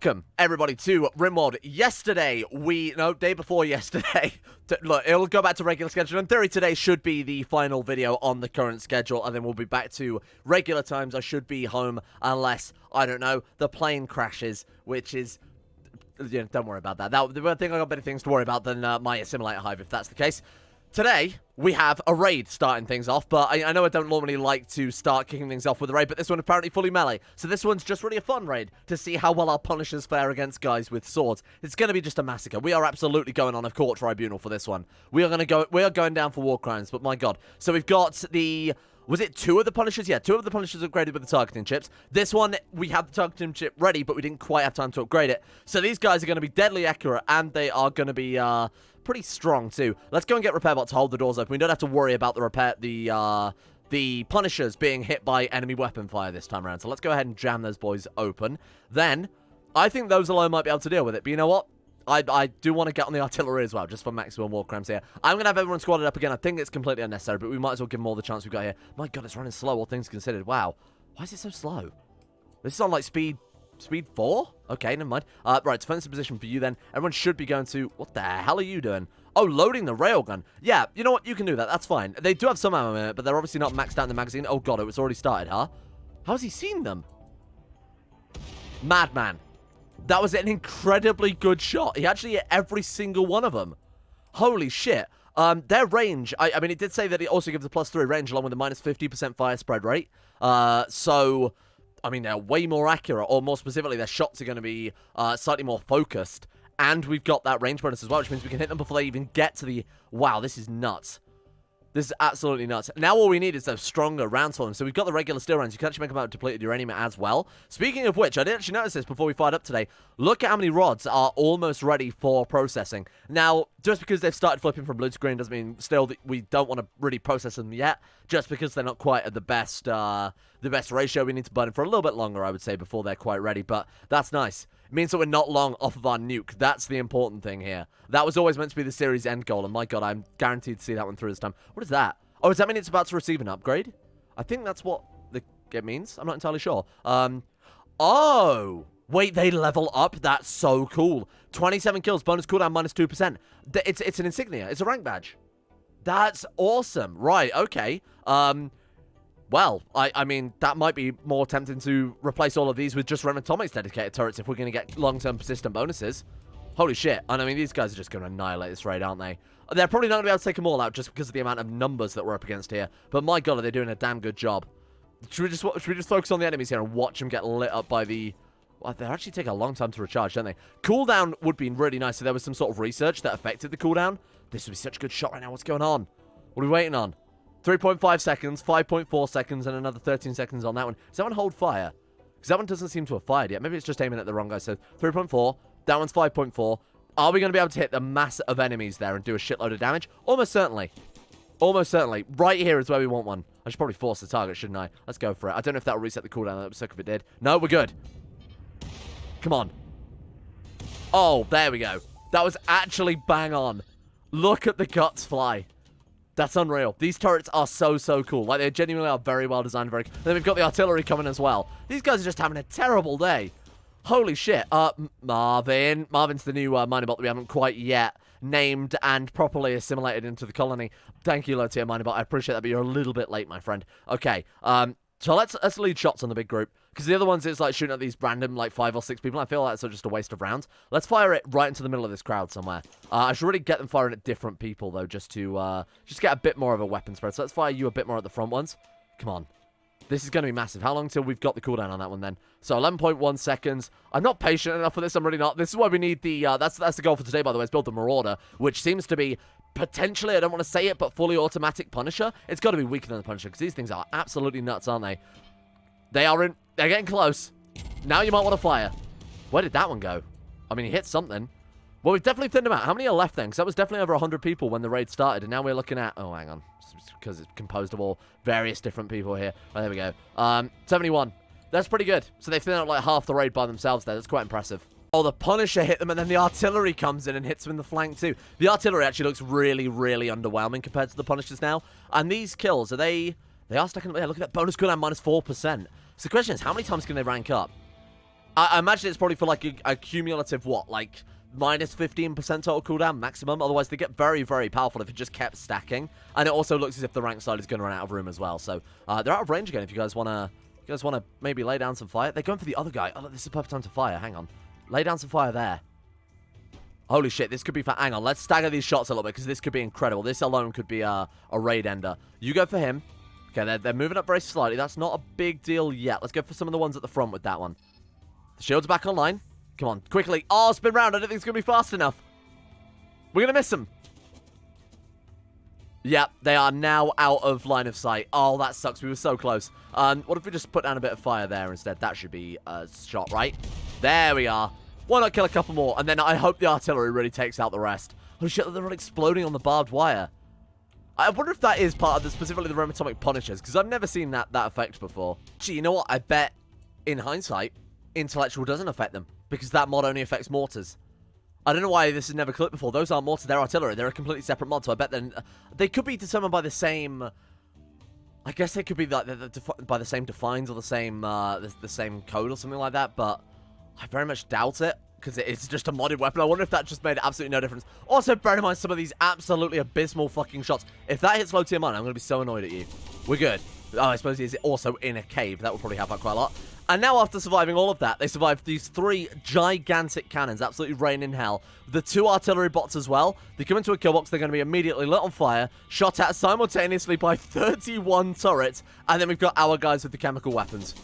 Welcome, everybody, to Rimworld. Day before yesterday. Look, it'll go back to regular schedule. In theory, today should be the final video on the current schedule, and then we'll be back to regular times. I should be home unless, I don't know, the plane crashes, which is... Yeah, don't worry about that. I think I got better things to worry about than my Assimilate Hive, if that's the case. Today, we have a raid starting things off, but I know I don't normally like to start kicking things off with a raid, but this one apparently fully melee. So this one's just really a fun raid to see how well our Punishers fare against guys with swords. It's going to be just a massacre. We are absolutely going on a court tribunal for this one. We are going down for war crimes, but my god. So we've got the... Was it 2 of the Punishers? Yeah, 2 of the Punishers upgraded with the targeting chips. This one, we have the targeting chip ready, but we didn't quite have time to upgrade it. So these guys are going to be deadly accurate, and they are going to be pretty strong too. Let's go and get Repairbot to hold the doors open. We don't have to worry about the Punishers being hit by enemy weapon fire this time around. So let's go ahead and jam those boys open. Then, I think those alone might be able to deal with it. But you know what? I do want to get on the artillery as well, just for maximum war crimes here. I'm going to have everyone squatted up again. I think it's completely unnecessary, but we might as well give them all the chance we've got here. My god, it's running slow, all things considered. Wow. Why is it so slow? This is on, like, speed 4? Okay, never mind. Right, defensive position for you then. Everyone should be going to... What the hell are you doing? Oh, loading the railgun. Yeah, you know what? You can do that. That's fine. They do have some ammo in it, but they're obviously not maxed out in the magazine. Oh god, it was already started, huh? How has he seen them? Madman. That was an incredibly good shot. He actually hit every single one of them. Holy shit. Their range, I mean, it did say that it also gives a +3 range along with a -50% fire spread rate. So, I mean, they're way more accurate, or more specifically, their shots are going to be slightly more focused. And we've got that range bonus as well, which means we can hit them before they even get to the... Wow, this is nuts. This is absolutely nuts. Now all we need is those stronger rounds for them. So we've got the regular steel rounds. You can actually make them out depleted uranium as well. Speaking of which, I did actually notice this before we fired up today. Look at how many rods are almost ready for processing. Now, just because they've started flipping from blue to green doesn't mean still that we don't want to really process them yet. Just because they're not quite at the best ratio. We need to burn them for a little bit longer, I would say, before they're quite ready. But that's nice. It means that we're not long off of our nuke. That's the important thing here. That was always meant to be the series end goal, and my god, I'm guaranteed to see that one through this time. What is that? Oh, does that mean it's about to receive an upgrade? I think that's what it means. I'm not entirely sure. Oh! Wait, they level up? That's so cool. 27 kills, bonus cooldown -2%. It's an insignia. It's a rank badge. That's awesome. Right, okay. Well, I mean, that might be more tempting to replace all of these with just Atomics dedicated turrets if we're going to get long-term persistent bonuses. Holy shit. And I mean, these guys are just going to annihilate this raid, aren't they? They're probably not going to be able to take them all out just because of the amount of numbers that we're up against here. But my god, are they doing a damn good job. Should we just focus on the enemies here and watch them get lit up by the... Well, they actually take a long time to recharge, don't they? Cooldown would be really nice if there was some sort of research that affected the cooldown. This would be such a good shot right now. What's going on? What are we waiting on? 3.5 seconds, 5.4 seconds, and another 13 seconds on that one. Does that one hold fire? Because that one doesn't seem to have fired yet. Maybe it's just aiming at the wrong guy. So 3.4. That one's 5.4. Are we going to be able to hit the mass of enemies there and do a shitload of damage? Almost certainly. Almost certainly. Right here is where we want one. I should probably force the target, shouldn't I? Let's go for it. I don't know if that will reset the cooldown. That would suck if it did. No, we're good. Come on. Oh, there we go. That was actually bang on. Look at the guts fly. That's unreal. These turrets are so cool. Like, they genuinely are very well designed. Then we've got the artillery coming as well. These guys are just having a terrible day. Holy shit. Marvin. Marvin's the new miner bot that we haven't quite yet named and properly assimilated into the colony. Thank you, low tier miner bot. I appreciate that, but you're a little bit late, my friend. Okay. So let's lead shots on the big group. Because the other ones, it's like shooting at these random, like, 5 or 6 people. I feel like it's just a waste of rounds. Let's fire it right into the middle of this crowd somewhere. I should really get them firing at different people, though, just to get a bit more of a weapon spread. So let's fire you a bit more at the front ones. Come on. This is going to be massive. How long till we've got the cooldown on that one, then? So 11.1 seconds. I'm not patient enough for this. I'm really not. This is why we need the... That's the goal for today, by the way, is build the Marauder, which seems to be... Potentially, I don't want to say it, but fully automatic Punisher. It's got to be weaker than the Punisher, because these things are absolutely nuts, aren't they? They're getting close. Now you might want to fire. Where did that one go? I mean, he hit something. Well, we've definitely thinned them out. How many are left then? Because that was definitely over 100 people when the raid started. And now we're looking at... Oh, hang on. Because it's composed of all various different people here. Right, there we go. 71. That's pretty good. So they've thinned out like half the raid by themselves there. That's quite impressive. Oh, the Punisher hit them, and then the artillery comes in and hits them in the flank too. The artillery actually looks really underwhelming compared to the Punishers now. And these kills, are they... They are stacking up. Yeah, look at that bonus cooldown -4%. So the question is, how many times can they rank up? I imagine it's probably for, like, a cumulative, what, like, minus 15% total cooldown maximum. Otherwise, they get very, very powerful if it just kept stacking. And it also looks as if the rank side is going to run out of room as well. So, they're out of range again if you guys want to maybe lay down some fire. They're going for the other guy. Oh, look, this is the perfect time to fire. Hang on. Lay down some fire there. Holy shit, this could be for... Hang on, let's stagger these shots a little bit because this could be incredible. This alone could be a raid ender. You go for him. Okay, they're moving up very slightly. That's not a big deal yet. Let's go for some of the ones at the front with that one. The shields are back online. Come on, quickly. Oh, spin round. I don't think it's going to be fast enough. We're going to miss them. Yep, they are now out of line of sight. Oh, that sucks. We were so close. What if we just put down a bit of fire there instead? That should be a shot, right? There we are. Why not kill a couple more? And then I hope the artillery really takes out the rest. Oh shit, they're all exploding on the barbed wire. I wonder if that is part of specifically the Rheumatic Punishers, because I've never seen that effect before. Gee, you know what? I bet, in hindsight, Intellectual doesn't affect them, because that mod only affects mortars. I don't know why this has never clipped before. Those aren't mortars, they're artillery. They're a completely separate mod, so I bet then they could be determined by the same... I guess they could be like by the same defines or the same code or something like that, but I very much doubt it, because it's just a modded weapon. I wonder if that just made absolutely no difference. Also, bear in mind some of these absolutely abysmal fucking shots. If that hits low tier mine, I'm going to be so annoyed at you. We're good. Oh, I suppose he's also in a cave. That would probably help out quite a lot. And now, after surviving all of that, they survived these 3 gigantic cannons, absolutely raining hell. The 2 artillery bots as well. They come into a kill box, they're going to be immediately lit on fire, shot at simultaneously by 31 turrets, and then we've got our guys with the chemical weapons.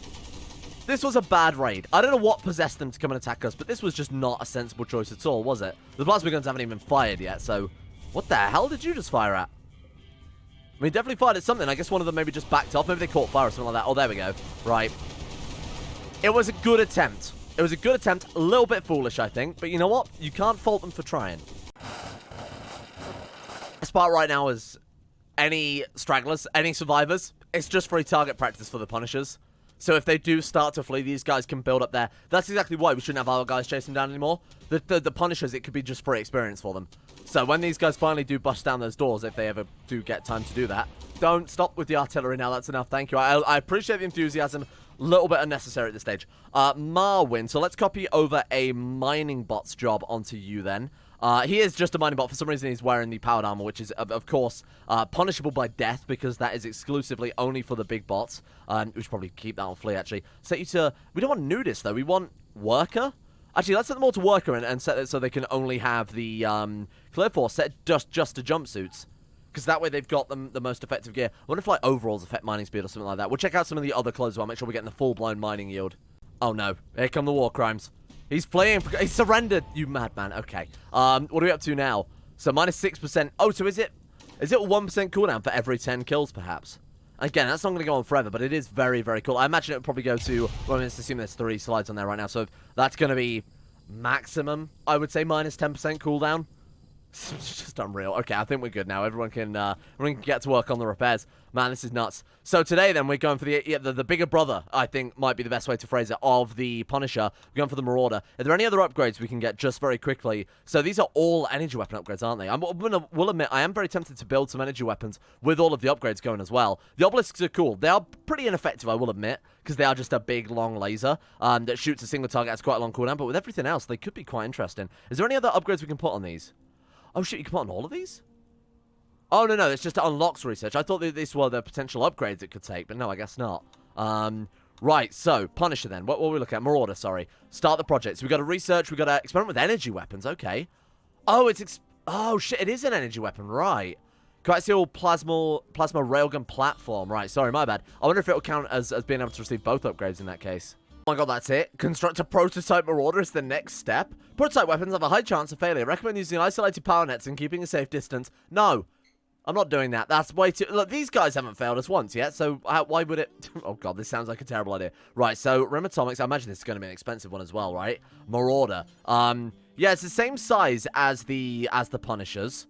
This was a bad raid. I don't know what possessed them to come and attack us, but this was just not a sensible choice at all, was it? The plasma guns haven't even fired yet, so what the hell did you just fire at? I mean, definitely fired at something. I guess one of them maybe just backed off. Maybe they caught fire or something like that. Oh, there we go. Right. It was a good attempt. It was a good attempt. A little bit foolish, I think. But you know what? You can't fault them for trying. This part right now is any stragglers, any survivors. It's just free target practice for the Punishers. So if they do start to flee, these guys can build up there. That's exactly why we shouldn't have our guys chasing them down anymore. The Punishers, it could be just free experience for them. So when these guys finally do bust down those doors, if they ever do get time to do that, don't stop with the artillery now. That's enough. Thank you. I appreciate the enthusiasm. A little bit unnecessary at this stage. Marwin. So let's copy over a mining bot's job onto you then. He is just a mining bot. For some reason, he's wearing the powered armor, which is, of course, punishable by death, because that is exclusively only for the big bots. We should probably keep that on flea, actually. Set you to... We don't want nudist, though. We want worker. Actually, let's set them all to worker and set it so they can only have the clear force set just to jumpsuits. Because that way they've got them the most effective gear. I wonder if, like, overalls affect mining speed or something like that. We'll check out some of the other clothes as well. Make sure we're getting the full-blown mining yield. Oh, no. Here come the war crimes. He's fleeing. He's surrendered, you madman. Okay. What are we up to now? So, minus 6%. Oh, so is it 1% cooldown for every 10 kills, perhaps? Again, that's not going to go on forever, but it is very, very cool. I imagine it would probably go to... Well, let's assume there's 3 slides on there right now. So, that's going to be maximum, I would say, minus 10% cooldown. It's just unreal. Okay, I think we're good now. Everyone can get to work on the repairs. Man, this is nuts. So today, then, we're going for the bigger brother, I think, might be the best way to phrase it, of the Punisher. We're going for the Marauder. Are there any other upgrades we can get just very quickly? So these are all energy weapon upgrades, aren't they? Will admit, I am very tempted to build some energy weapons with all of the upgrades going as well. The obelisks are cool. They are pretty ineffective, I will admit, because they are just a big, long laser that shoots a single target. Has quite a long cooldown, but with everything else, they could be quite interesting. Is there any other upgrades we can put on these? Oh, shit, you can put on all of these? Oh, no, it's just unlocks research. I thought that these were the potential upgrades it could take, but no, I guess not. Right, so, Punisher then. What were we looking at? Marauder, sorry. Start the project. So we've got to research, we've got to experiment with energy weapons, okay. Oh, oh, shit, it is an energy weapon, right. Coaxial plasma railgun platform. Right, sorry, my bad. I wonder if it will count as being able to receive both upgrades in that case. Oh my god, that's it. Construct a prototype Marauder is the next step. Prototype weapons have a high chance of failure. Recommend using isolated power nets and keeping a safe distance. No, I'm not doing that. That's way too... Look, these guys haven't failed us once yet, so why would it... Oh god, this sounds like a terrible idea. Right, so Rimatomics, I imagine this is going to be an expensive one as well, right? Marauder. Yeah, it's the same size as the Punishers.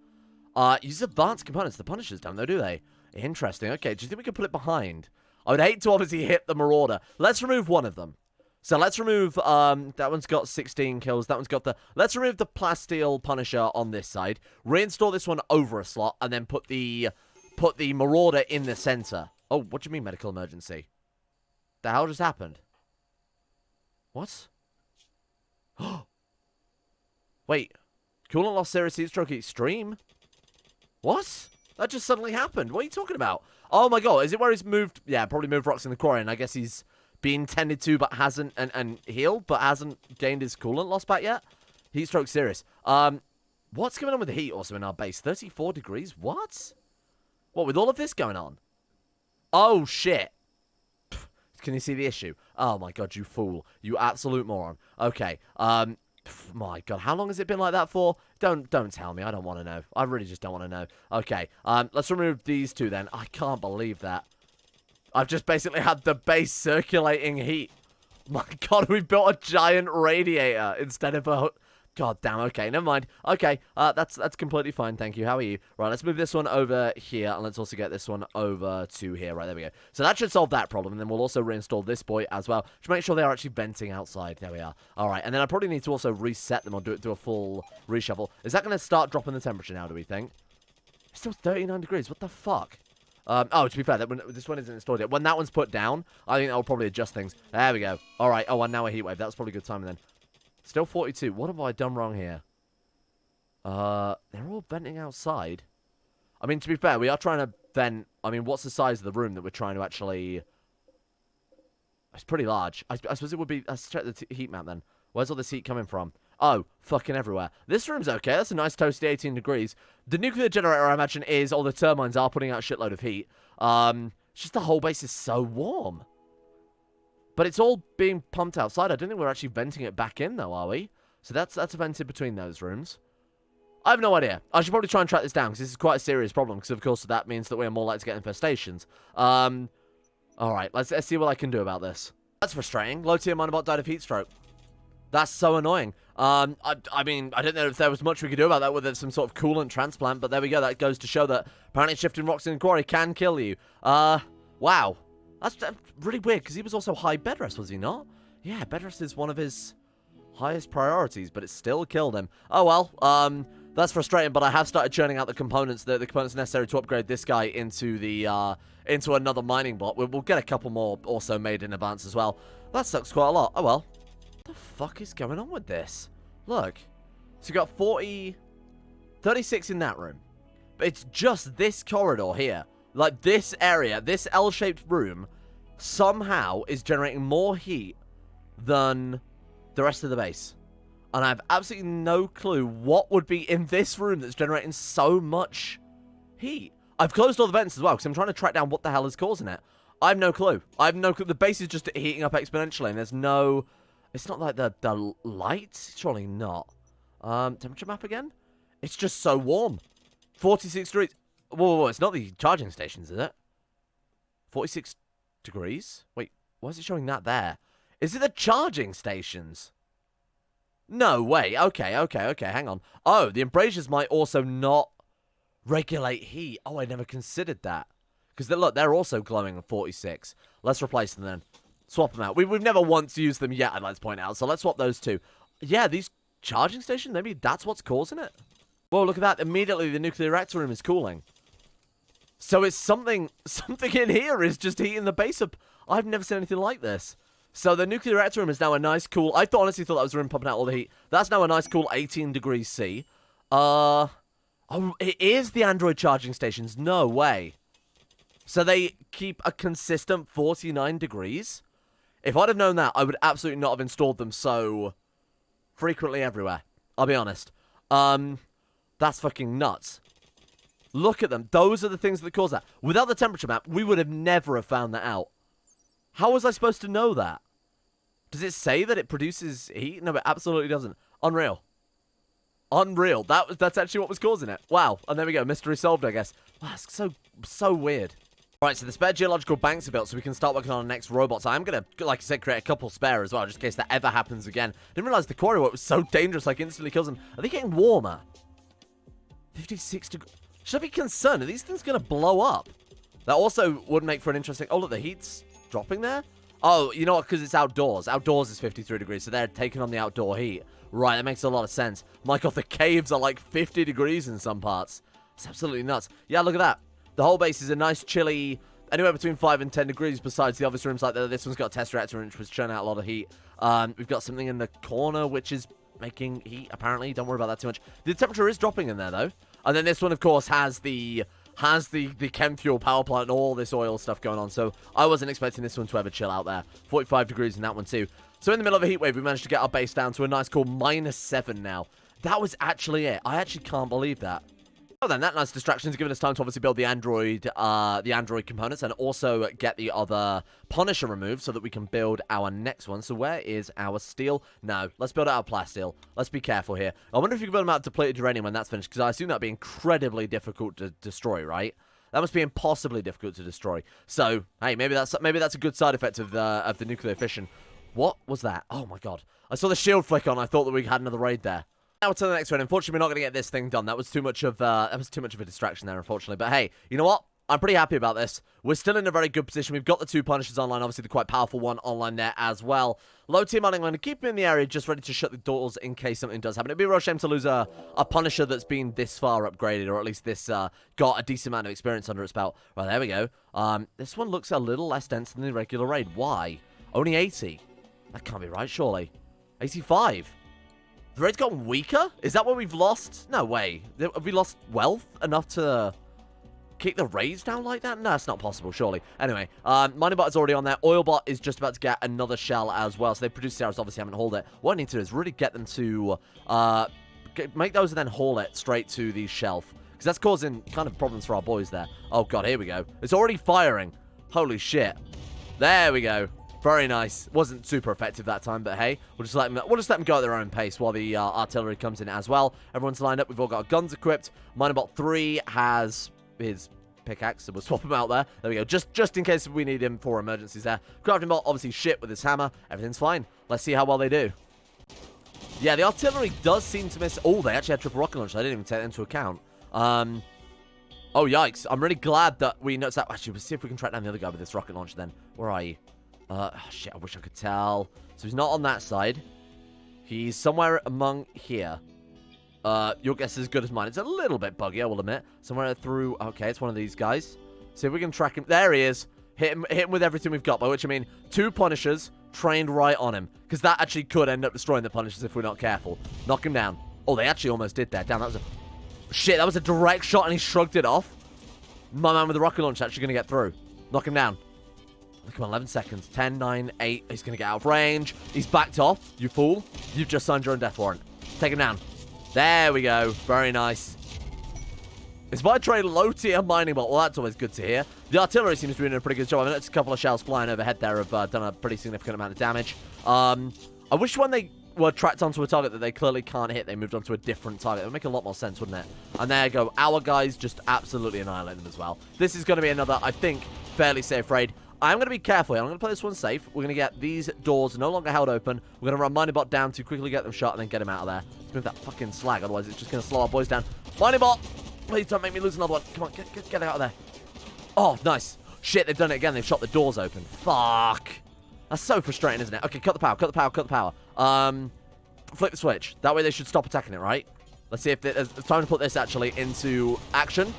Use advanced components. The Punishers don't, though, do they? Interesting. Okay, do you think we can put it behind? I would hate to obviously hit the Marauder. Let's remove one of them. So let's remove, that one's got 16 kills. That one's got let's remove the Plasteel Punisher on this side. Reinstall this one over a slot. And then put the Marauder in the center. Oh, what do you mean medical emergency? The hell just happened? What? Wait. Coolant loss serious heat stroke extreme? What? That just suddenly happened. What are you talking about? Oh my god, is it where he's moved? Yeah, probably moved rocks in the quarry, and I guess he's been tended to but hasn't, and healed, but hasn't gained his coolant loss back yet? Heat stroke serious. What's going on with the heat also in our base? 34 degrees? What? What, with all of this going on? Oh, shit. Can you see the issue? Oh my god, you fool. You absolute moron. Okay, my god, how long has it been like that for? Don't tell me. I don't want to know. I really just don't want to know. Okay, let's remove these two then. I can't believe that. I've just basically had the base circulating heat. My god, we built a giant radiator instead of a... God damn, okay, never mind. Okay, that's completely fine, thank you. How are you? Right, let's move this one over here, and let's also get this one over to here. Right, there we go. So that should solve that problem, and then we'll also reinstall this boy as well, to make sure they are actually venting outside. There we are. All right, and then I probably need to also reset them or do a full reshuffle. Is that going to start dropping the temperature now, do we think? It's still 39 degrees. What the fuck? Oh, to be fair, this one isn't installed yet. When that one's put down, I think that will probably adjust things. There we go. All right. Oh, 1 hour heat wave. That's probably good timing then. Still 42. What have I done wrong here? They're all venting outside. I mean, to be fair, we are trying to vent. I mean, what's the size of the room that we're trying to actually... It's pretty large. I suppose it would be... Let's check the heat map then. Where's all this heat coming from? Oh, fucking everywhere. This room's okay. That's a nice toasty 18 degrees. The nuclear generator, I imagine, is... All the turbines are putting out a shitload of heat. It's just the whole base is so warm. But it's all being pumped outside. I don't think we're actually venting it back in, though, are we? So that's vented between those rooms. I have no idea. I should probably try and track this down, because this is quite a serious problem, because, of course, that means that we are more likely to get infestations. Alright, let's see what I can do about this. That's frustrating. Low-tier minobot died of heat stroke. That's so annoying. I mean, I don't know if there was much we could do about that with some sort of coolant transplant, but there we go. That goes to show that apparently shifting rocks in the quarry can kill you. Wow. That's really weird, because he was also high bed rest, was he not? Yeah, bed rest is one of his highest priorities, but it still killed him. Oh, well, that's frustrating, but I have started churning out the components necessary to upgrade this guy into the, into another mining bot. We'll get a couple more also made in advance as well. That sucks quite a lot. Oh, well. What the fuck is going on with this? Look. So you got 36 in that room. But it's just this corridor here. Like, this area, this L-shaped room, somehow is generating more heat than the rest of the base. And I have absolutely no clue what would be in this room that's generating so much heat. I've closed all the vents as well, because I'm trying to track down what the hell is causing it. I have no clue. I have no clue. The base is just heating up exponentially, and there's no... It's not like the light? Surely not. Temperature map again? It's just so warm. 46 degrees... Whoa, it's not the charging stations, is it? 46 degrees? Wait, why is it showing that there? Is it the charging stations? No way. Okay, hang on. Oh, the embrasures might also not regulate heat. Oh, I never considered that. Because, look, they're also glowing at 46. Let's replace them then. Swap them out. We've never once used them yet, I'd like to point out. So let's swap those two. Yeah, these charging stations, maybe that's what's causing it. Whoa, look at that. Immediately, the nuclear reactor room is cooling. So it's something in here is just heating the base up. I've never seen anything like this. So the nuclear reactor room is now a nice cool... I honestly thought that was the room pumping out all the heat. That's now a nice cool 18 degrees C. Oh, it is the Android charging stations. No way. So they keep a consistent 49 degrees? If I'd have known that, I would absolutely not have installed them so frequently everywhere. I'll be honest. That's fucking nuts. Look at them. Those are the things that cause that. Without the temperature map, we would have never have found that out. How was I supposed to know that? Does it say that it produces heat? No, it absolutely doesn't. Unreal. Unreal. That's actually what was causing it. Wow. And there we go. Mystery solved, I guess. Wow, it's so weird. Right, so the spare geological banks are built, so we can start working on our next robots. I'm going to, like I said, create a couple spare as well, just in case that ever happens again. Didn't realize the quarry work was so dangerous, like instantly kills them. Are they getting warmer? 56 degrees. Should I be concerned? Are these things going to blow up? That also would make for an interesting... Oh, look, the heat's dropping there? Oh, you know what? Because it's outdoors. Outdoors is 53 degrees, so they're taking on the outdoor heat. Right, that makes a lot of sense. My God, the caves are like 50 degrees in some parts. It's absolutely nuts. Yeah, look at that. The whole base is a nice chilly anywhere between 5 and 10 degrees besides the obvious rooms like that. This one's got a test reactor which was churning out a lot of heat. We've got something in the corner which is making heat, apparently. Don't worry about that too much. The temperature is dropping in there, though. And then this one, of course, has the chem fuel power plant and all this oil stuff going on. So I wasn't expecting this one to ever chill out there. 45 degrees in that one, too. So in the middle of a heat wave, we managed to get our base down to a nice cool -7 now. That was actually it. I actually can't believe that. Oh, then that nice distraction has given us time to obviously build the android components and also get the other Punisher removed so that we can build our next one. So where is our steel? No, let's build it out of plasteel. Let's be careful here. I wonder if you can build them out of depleted uranium when that's finished, because I assume that'd be incredibly difficult to destroy, right? That must be impossibly difficult to destroy. So, hey, maybe that's a good side effect of the nuclear fission. What was that? Oh my god! I saw the shield flick on. I thought that we had another raid there. Now to the next one. Unfortunately, we're not going to get this thing done. That was too much of a distraction there, unfortunately. But hey, you know what? I'm pretty happy about this. We're still in a very good position. We've got the 2 Punishers online, obviously the quite powerful one online there as well. Low tier mining, I'm going to keep him in the area, just ready to shut the doors in case something does happen. It'd be a real shame to lose a Punisher that's been this far upgraded, or at least this got a decent amount of experience under its belt. Right, there we go. This one looks a little less dense than the regular raid. Why? Only 80. That can't be right, surely. 85. The raid's gotten weaker? Is that what we've lost? No way. Have we lost wealth enough to kick the raids down like that? No, it's not possible, surely. Anyway, mining bot is already on there. Oil bot is just about to get another shell as well. So they produce Sarahs, obviously haven't hauled it. What I need to do is really get them to make those and then haul it straight to the shelf. Because that's causing kind of problems for our boys there. Oh god, here we go. It's already firing. Holy shit. There we go. Very nice. Wasn't super effective that time, but hey, we'll just let them go at their own pace while the artillery comes in as well. Everyone's lined up. We've all got our guns equipped. Minebot 3 has his pickaxe, so we'll swap him out there. There we go. Just in case we need him for emergencies there. Crafting bot, obviously shit with his hammer. Everything's fine. Let's see how well they do. Yeah, the artillery does seem to miss. Oh, they actually had triple rocket launch. I didn't even take that into account. Oh, yikes. I'm really glad that we noticed that. Actually, we'll see if we can track down the other guy with this rocket launcher then. Where are you? Oh, shit, I wish I could tell. So he's not on that side. He's somewhere among here. Your guess is as good as mine. It's a little bit buggy, I will admit. Somewhere through... Okay, it's one of these guys. See if we can track him. There he is. Hit him with everything we've got, by which I mean 2 Punishers trained right on him. Because that actually could end up destroying the Punishers if we're not careful. Knock him down. Oh, they actually almost did that. Damn, that was a... Shit, that was a direct shot and he shrugged it off. My man with the rocket launch actually going to get through. Knock him down. Come on, 11 seconds. 10, 9, 8. He's going to get out of range. He's backed off. You fool. You've just signed your own death warrant. Take him down. There we go. Very nice. Is my trade low-tier mining bot? Well, that's always good to hear. The artillery seems to be doing a pretty good job. I noticed a couple of shells flying overhead there have done a pretty significant amount of damage. I wish when they were tracked onto a target that they clearly can't hit, they moved on to a different target. It would make a lot more sense, wouldn't it? And there you go. Our guys just absolutely annihilate them as well. This is going to be another, I think, fairly safe raid. I'm going to be careful here. I'm going to play this one safe. We're going to get these doors no longer held open. We're going to run Minebot down to quickly get them shot and then get him out of there. Let's move that fucking slag, otherwise it's just going to slow our boys down. Minebot! Please don't make me lose another one. Come on, get out of there. Oh, nice. Shit, they've done it again. They've shot the doors open. Fuck. That's so frustrating, isn't it? Okay, cut the power, cut the power, cut the power. Flip the switch. That way they should stop attacking it, right? Let's see if there's time to put this actually into action.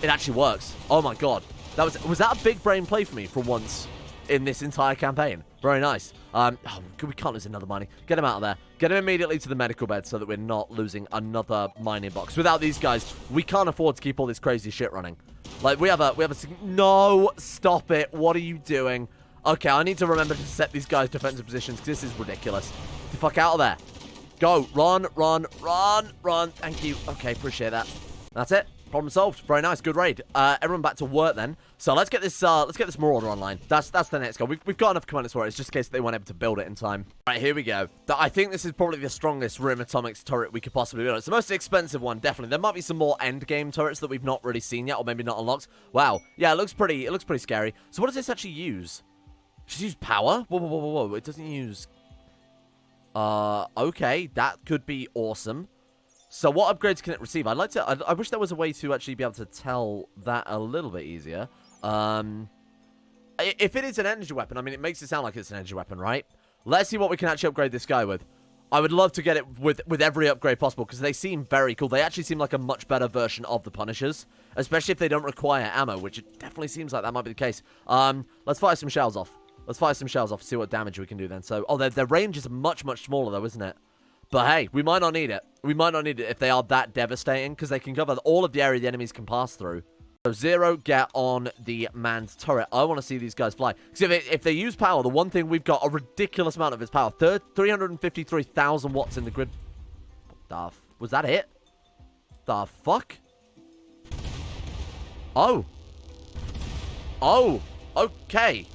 It actually works. Oh my god. Was that a big brain play for me for once in this entire campaign? Very nice. Oh, we can't lose another mining. Get him out of there. Get him immediately to the medical bed so that we're not losing another mining box. Without these guys, we can't afford to keep all this crazy shit running. Like, we have a... No, stop it. What are you doing? Okay, I need to remember to set these guys' defensive positions because this is ridiculous. Get the fuck out of there. Go. Run, run, run, run. Thank you. Okay, appreciate that. That's it. Problem solved. Very nice. Good raid. Everyone back to work then. So let's get this Marauder online. That's the next goal. We've got enough commanders for it. It's just in case they weren't able to build it in time. All right, here we go. I think this is probably the strongest Rim Atomics turret we could possibly build. It's the most expensive one, definitely. There might be some more end game turrets that we've not really seen yet, or maybe not unlocked. Wow. Yeah, it looks pretty scary. So what does this actually use? Just use power? Whoa, whoa, whoa, whoa, whoa. It doesn't use... Okay. That could be awesome. So what upgrades can it receive? I'd like to... I wish there was a way to actually be able to tell that a little bit easier. If it is an energy weapon, I mean, it makes it sound like it's an energy weapon, right? Let's see what we can actually upgrade this guy with. I would love to get it with every upgrade possible, because they seem very cool. They actually seem like a much better version of the Punishers, especially if they don't require ammo, which it definitely seems like that might be the case. Let's fire some shells off. Let's fire some shells off to see what damage we can do then. So, their range is much, much smaller though, isn't it? But hey, we might not need it. We might not need it if they are that devastating, because they can cover all of the area the enemies can pass through. So, Zero, get on the man's turret. I want to see these guys fly. Because if they use power, the one thing we've got a ridiculous amount of is power. 353,000 watts in the grid. What the was that it? The fuck? Oh. Oh. Okay.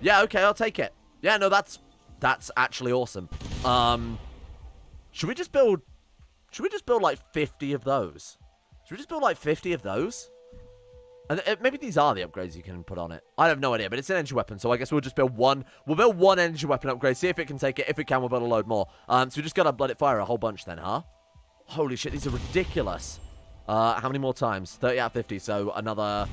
Yeah, okay, I'll take it. Yeah, no, that's actually awesome. Should we just build like 50 of those? Should we just build like 50 of those? And maybe these are the upgrades you can put on it. I have no idea, but it's an energy weapon, so I guess we'll just build one. We'll build one energy weapon upgrade, see if it can take it. If it can, we'll build a load more. So we just gotta let it fire a whole bunch then, huh? Holy shit, these are ridiculous. How many more times? 30 out of 50, so another...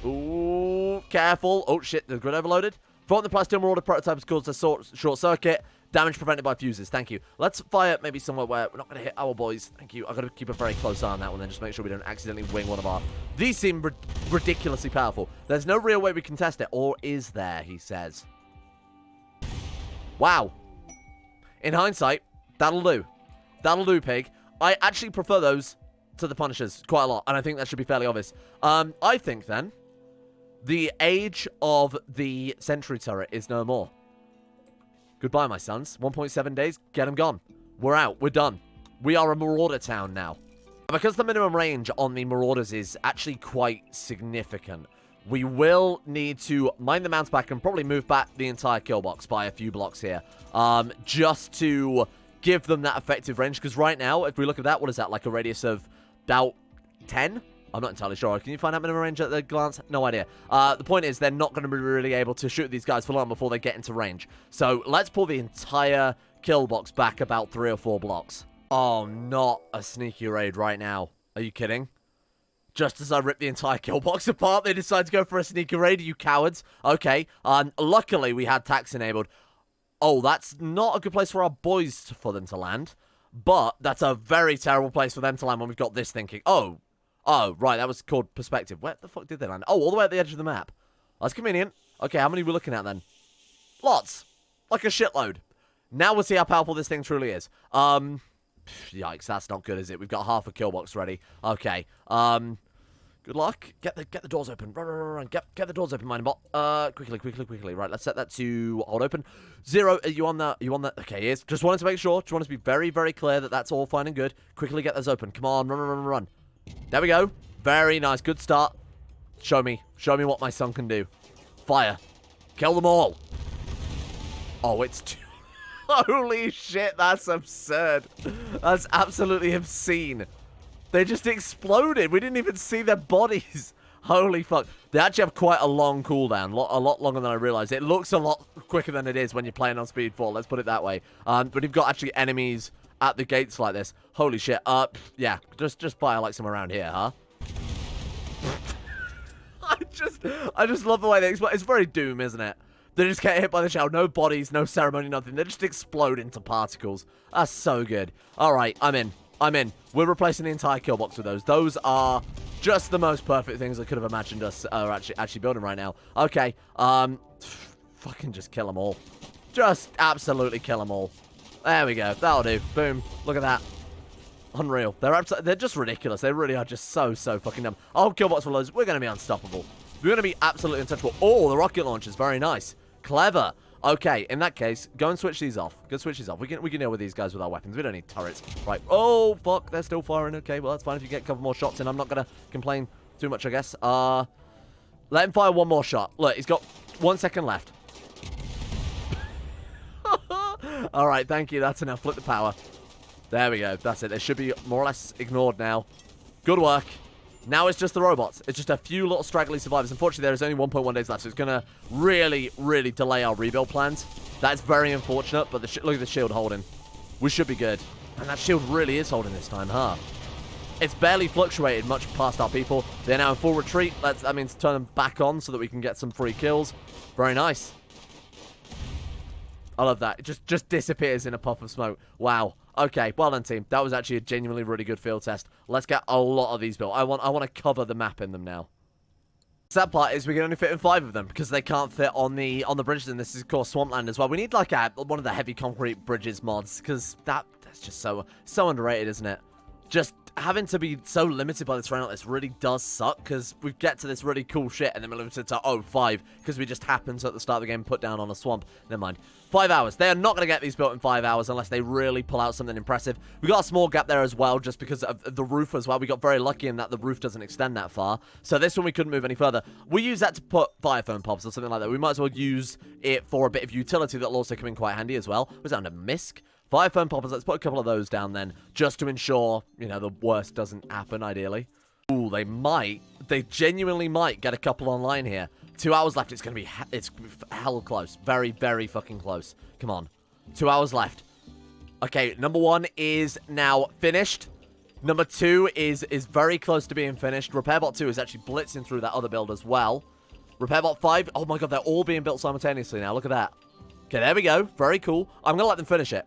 Ooh, careful. Oh shit, the grid overloaded. From the Plasteel Marauder prototype is caused a short circuit. Damage prevented by fuses. Thank you. Let's fire maybe somewhere where we're not going to hit our boys. Thank you. I've got to keep a very close eye on that one then. Just make sure we don't accidentally wing one of our... These seem ridiculously powerful. There's no real way we can test it. Or is there, he says. Wow. In hindsight, that'll do. That'll do, pig. I actually prefer those to the Punishers quite a lot. And I think that should be fairly obvious. I think, then, the age of the sentry turret is no more. Goodbye, my sons. 1.7 days, get them gone. We're out. We're done. We are a Marauder town now. Because the minimum range on the Marauders is actually quite significant, we will need to mine the mounts back and probably move back the entire kill box by a few blocks here. Just to give them that effective range. Because right now, if we look at that, what is that? Like a radius of about 10? I'm not entirely sure. Can you find out minimum range at the glance? No idea. The point is, they're not going to be really able to shoot these guys for long before they get into range. So, let's pull the entire kill box back about 3 or 4 blocks. Oh, not a sneaky raid right now. Are you kidding? Just as I rip the entire kill box apart, they decide to go for a sneaky raid, you cowards. Okay. Luckily, we had tax enabled. Oh, that's not a good place for our boys for them to land. But that's a very terrible place for them to land when we've got this thinking. Oh, right, that was called perspective. Where the fuck did they land? Oh, all the way at the edge of the map. That's convenient. Okay, how many are we looking at then? Lots. Like a shitload. Now we'll see how powerful this thing truly is. Yikes, that's not good, is it? We've got half a kill box ready. Okay. Good luck. Get the doors open. Run. Get the doors open, Minebot. Quickly. Right, let's set that to hold open. Zero, are you on that? Okay, he is. Just wanted to make sure. Just wanted to be very, very clear that that's all fine and good. Quickly get those open. Come on, run. There we go. Very nice. Good start. Show me what my son can do. Fire. Kill them all. Oh, it's... Holy shit, that's absurd. That's absolutely obscene. They just exploded. We didn't even see their bodies. Holy fuck. They actually have quite a long cooldown. A lot longer than I realized. It looks a lot quicker than it is when you're playing on speed 4. Let's put it that way. But you've got actually enemies at the gates like this. Holy shit. Yeah. Just fire like some around here, huh? I just love the way they explode. It's very Doom, isn't it? They just get hit by the shell. No bodies, no ceremony, nothing. They just explode into particles. That's so good. Alright, I'm in. We're replacing the entire kill box with those. Those are just the most perfect things I could have imagined us actually building right now. Okay. Fucking just kill them all. Just absolutely kill them all. There we go. That'll do. Boom. Look at that. Unreal. They're just ridiculous. They really are just so fucking dumb. Oh, kill box for loads. We're going to be unstoppable. We're going to be absolutely untouchable. Oh, the rocket launchers. Very nice. Clever. Okay, in that case, go and switch these off. We can deal with these guys with our weapons. We don't need turrets. Right. Oh, fuck. They're still firing. Okay, well, that's fine if you get a couple more shots in. I'm not going to complain too much, I guess. Let him fire one more shot. Look, he's got 1 second left. All right, thank you. That's enough. Flip the power. There we go. That's it. They should be more or less ignored now. Good work. Now it's just the robots. It's just a few little straggly survivors. Unfortunately, there is only 1.1 days left, so it's going to really, really delay our rebuild plans. That's very unfortunate, but look at the shield holding. We should be good. And that shield really is holding this time, huh? It's barely fluctuated much past our people. They're now in full retreat. That means turn them back on so that we can get some free kills. Very nice. I love that. It just disappears in a puff of smoke. Wow. Okay, well done, team. That was actually a genuinely really good field test. Let's get a lot of these built. I want to cover the map in them now. The sad part is we can only fit in 5 of them because they can't fit on the bridges, and this is, of course, Swampland as well. We need, like, one of the heavy concrete bridges mods because that's just so underrated, isn't it? Just having to be so limited by the terrain like this really does suck because we get to this really cool shit and then we're limited to 5 because we just happened to at the start of the game put down on a swamp. Never mind. 5 hours. They are not going to get these built in 5 hours unless they really pull out something impressive. We got a small gap there as well just because of the roof as well. We got very lucky in that the roof doesn't extend that far. So this one we couldn't move any further. We use that to put fire foam pops or something like that. We might as well use it for a bit of utility that'll also come in quite handy as well. Was that under misc? Fire foam poppers, let's put a couple of those down then, just to ensure, you know, the worst doesn't happen, ideally. Ooh, they genuinely might get a couple online here. 2 hours left, it's hell close. Very, very fucking close. Come on. 2 hours left. Okay, number 1 is now finished. Number 2 is very close to being finished. Repairbot 2 is actually blitzing through that other build as well. Repairbot 5, oh my god, they're all being built simultaneously now, look at that. Okay, there we go, very cool. I'm gonna let them finish it.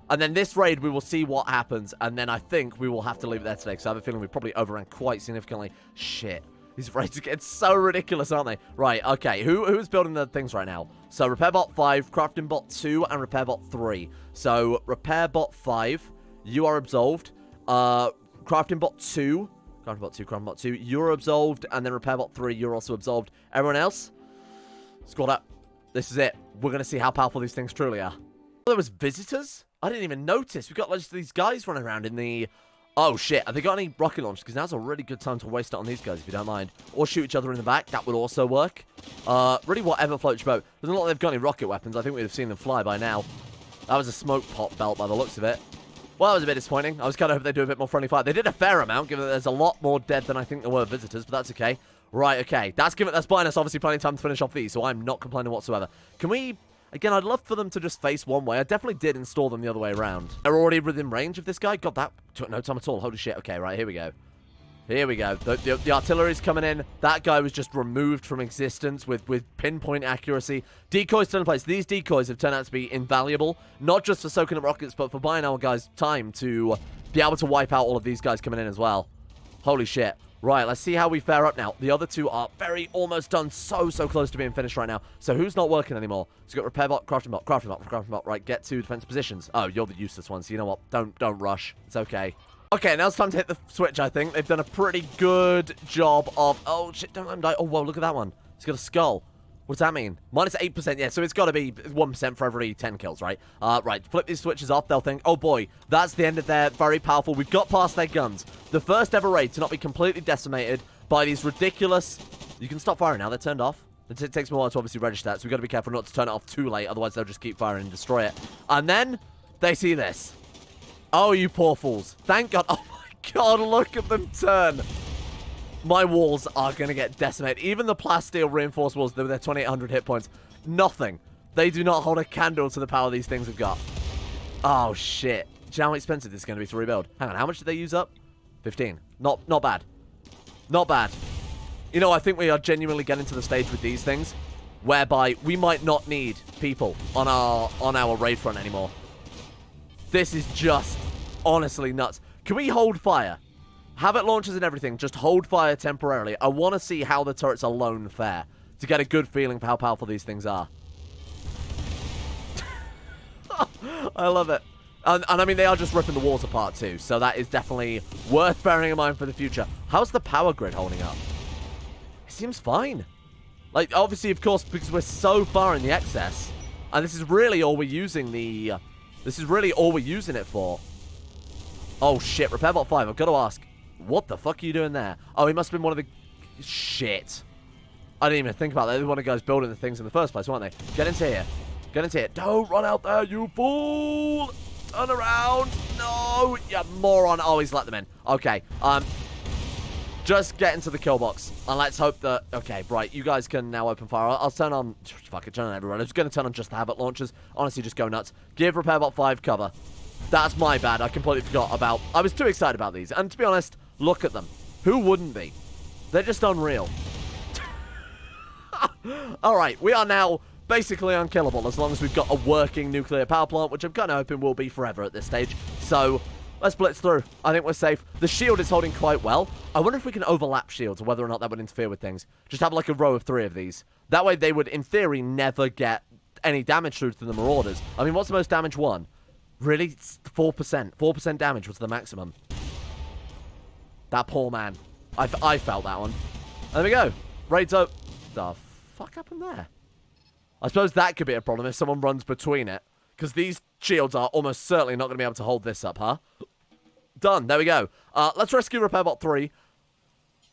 And then this raid, we will see what happens. And then I think we will have to leave it there today. Because I have a feeling we probably overran quite significantly. Shit. These raids are getting so ridiculous, aren't they? Right, okay. Who's building the things right now? So, Repairbot 5, Crafting Bot 2, and Repairbot 3. So, Repairbot 5, you are absolved. Crafting Bot 2, Crafting Bot 2, you're absolved. And then Repairbot 3, you're also absolved. Everyone else? Squad up. This is it. We're going to see how powerful these things truly are. There was visitors? I didn't even notice. We got like these guys running around in the... Oh, shit. Have they got any rocket launchers? Because now's a really good time to waste it on these guys, if you don't mind. Or shoot each other in the back. That would also work. Really, whatever floats your boat. Doesn't look like they've got any rocket weapons. I think we'd have seen them fly by now. That was a smoke pop belt by the looks of it. Well, that was a bit disappointing. I was kind of hoping they'd do a bit more friendly fire. They did a fair amount, given that there's a lot more dead than I think there were visitors, but that's okay. Right, okay. That's buying us obviously plenty of time to finish off these, so I'm not complaining whatsoever. Can we... Again, I'd love for them to just face one way. I definitely did install them the other way around. They're already within range of this guy. God, that took no time at all. Holy shit. Okay, right, here we go. Here we go. The artillery's coming in. That guy was just removed from existence with pinpoint accuracy. Decoys still in place. These decoys have turned out to be invaluable. Not just for soaking up rockets, but for buying our guys time to be able to wipe out all of these guys coming in as well. Holy shit. Right, let's see how we fare up now. The other two are almost done. So close to being finished right now. So who's not working anymore? So we've got Repairbot, Crafting Bot. Right, get to defense positions. Oh, you're the useless one, so you know what? Don't rush. It's okay. Okay, now it's time to hit the switch, I think. They've done a pretty good job of... Oh, shit, don't let him die. Oh, whoa, look at that one. He's got a skull. What does that mean? Minus 8%, yeah, so it's got to be 1% for every 10 kills, right? Right, flip these switches off. They'll think, oh boy, that's the end of their very powerful... We've got past their guns. The first ever raid to not be completely decimated by these ridiculous... You can stop firing now, they're turned off. It takes me a while to obviously register that, so we've got to be careful not to turn it off too late, otherwise they'll just keep firing and destroy it. And then, they see this. Oh, you poor fools. Thank God. Oh my God, look at them turn. My walls are going to get decimated. Even the plasteel reinforced walls with their 2,800 hit points. Nothing. They do not hold a candle to the power these things have got. Oh, shit. Do you know how expensive this is going to be to rebuild? Hang on, how much did they use up? 15. Not bad. Not bad. You know, I think we are genuinely getting to the stage with these things whereby we might not need people on our raid front anymore. This is just honestly nuts. Can we hold fire? Have it launches and everything. Just hold fire temporarily. I want to see how the turrets alone fare to get a good feeling for how powerful these things are. I love it. And I mean, they are just ripping the walls apart too. So that is definitely worth bearing in mind for the future. How's the power grid holding up? It seems fine. Like, obviously, of course, because we're so far in the excess. And this is really all we're using the... This is really all we're using it for. Oh, shit. Repairbot 5. I've got to ask. What the fuck are you doing there? Oh, he must have been one of the... Shit. I didn't even think about that. They were one of the guys building the things in the first place, weren't they? Get into here. Get into here. Don't run out there, you fool! Turn around. No, you moron. Oh, he's let them in. Okay. Just get into the kill box. And let's hope that... Okay, right. You guys can now open fire. I'll turn on... Fuck it, turn on everyone. I was going to turn on just the habit launchers. Honestly, just go nuts. Give Repairbot 5 cover. That's my bad. I completely forgot about... I was too excited about these. And to be honest, look at them. Who wouldn't be? They're just unreal. Alright, we are now basically unkillable as long as we've got a working nuclear power plant, which I'm kind of hoping will be forever at this stage. So let's blitz through. I think we're safe. The shield is holding quite well. I wonder if we can overlap shields or whether or not that would interfere with things. Just have like a row of 3 of these. That way they would, in theory, never get any damage through to the Marauders. I mean, what's the most damage one? Really? It's 4%. 4% damage was the maximum. That poor man. I felt that one. There we go. Raids up. The fuck happened there? I suppose that could be a problem if someone runs between it. Because these shields are almost certainly not going to be able to hold this up, huh? Done. There we go. Let's rescue RepairBot 3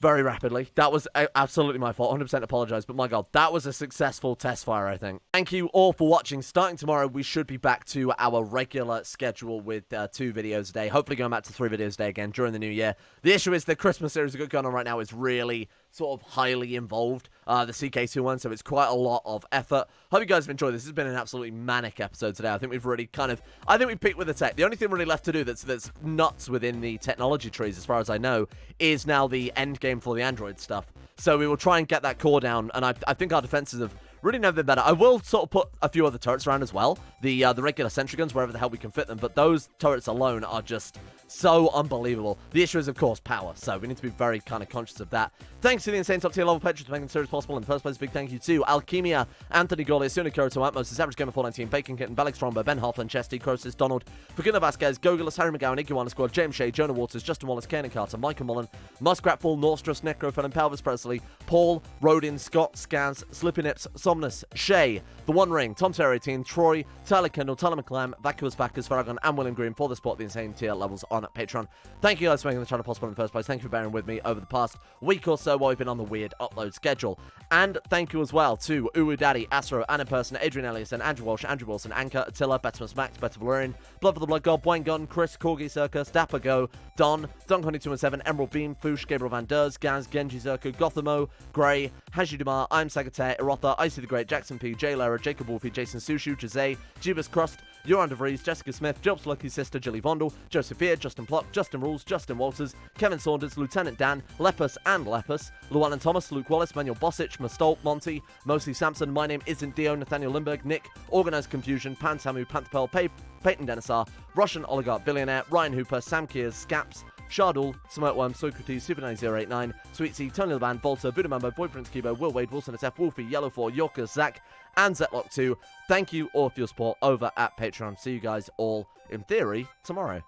very rapidly. That was absolutely my fault. 100% apologize. But my god, that was a successful test fire, I think. Thank you all for watching. Starting tomorrow, we should be back to our regular schedule with 2 videos a day. Hopefully going back to 3 videos a day again during the new year. The issue is the Christmas series we've got going on right now is really sort of highly involved, the CK2 one, so it's quite a lot of effort. Hope you guys have enjoyed this. This has been an absolutely manic episode today. I think we've really I think we've peaked with the tech. The only thing really left to do that's nuts within the technology trees, as far as I know, is now the end game for the Android stuff. So we will try and get that core down, and I think our defenses have really never been better. I will sort of put a few other turrets around as well. The regular sentry guns, wherever the hell we can fit them, but those turrets alone are just so unbelievable. The issue is, of course, power, so we need to be very kind of conscious of that. Thanks to the insane top tier level patrons for making the series possible in the first place. Big thank you to Alchemia, Anthony Gawley, Asuna Kuroto, Atmos, Savage Gamer 419, Bacon Kitten, Belix Stromber, Ben Hoffman, Chesty, Crosis, Donald, Fakuna Vasquez, Gogolus, Harry McGowan, Iguana Squad, James Shea, Jonah Waters, Justin Wallace, Kanan Carter, Michael Mullen, Muskratfall, Norstrus, Necrofelon, Pelvis Presley, Paul, Rodin, Scott, Scans, Slippy Nips, Somnus, Shay, The One Ring, Tom Terry 18, Troy, Tyler Kendall, Tyler McClam, Vacuous Backers, Farragon, and William Green for the support of the insane tier levels on Patreon. Thank you guys for making the channel possible in the first place. Thank you for bearing with me over the past week or so while we've been on the weird upload schedule. And thank you as well to Uwu Daddy, Astro, Anna Person, Adrian Ellison, Andrew Walsh, Andrew Wilson, Anchor, Attila, Bettimus Max, Better Valerian, Blood for the Blood God, Wayne Gunn, Chris, Corgi Circus, Dapper Go, Don, Dunk217, Emerald Beam, Foosh, Gabriel Van Ders, Gaz, Genji Zerko, Gothamo, Gray, Haji Dumar, I'm Sagate, Erotha, Icy the Great, Jackson P, J. Lara, Jacob Wolfie, Jason Sushu, Jose, Jubas Crust, Joran DeVries, Jessica Smith, Job's Lucky Sister, Jilly Vondel, Josephia, Justin Plock, Justin Rules, Justin Walters, Kevin Saunders, Lieutenant Dan, Lepus and Lepus, Llewellyn Thomas, Luke Wallace, Manuel Bosic, Mastolp, Monty, Mostly Sampson, My Name Isn't Dio, Nathaniel Lindbergh, Nick, Organized Confusion, Pan Samu, Pantherpel, Peyton Denisar, Russian Oligarch Billionaire, Ryan Hooper, Sam Kears, Scaps, Shardul, Smirtworm, Socrates, Super9089, Sweet C, Tony LeBand, Bolter, Budamambo, Boy Prince Kibo, Will Wade, Wilson SF, Wolfie, Yellow4, Yorker, Zach, and Zetlock2. Thank you all for your support over at Patreon. See you guys all, in theory, tomorrow.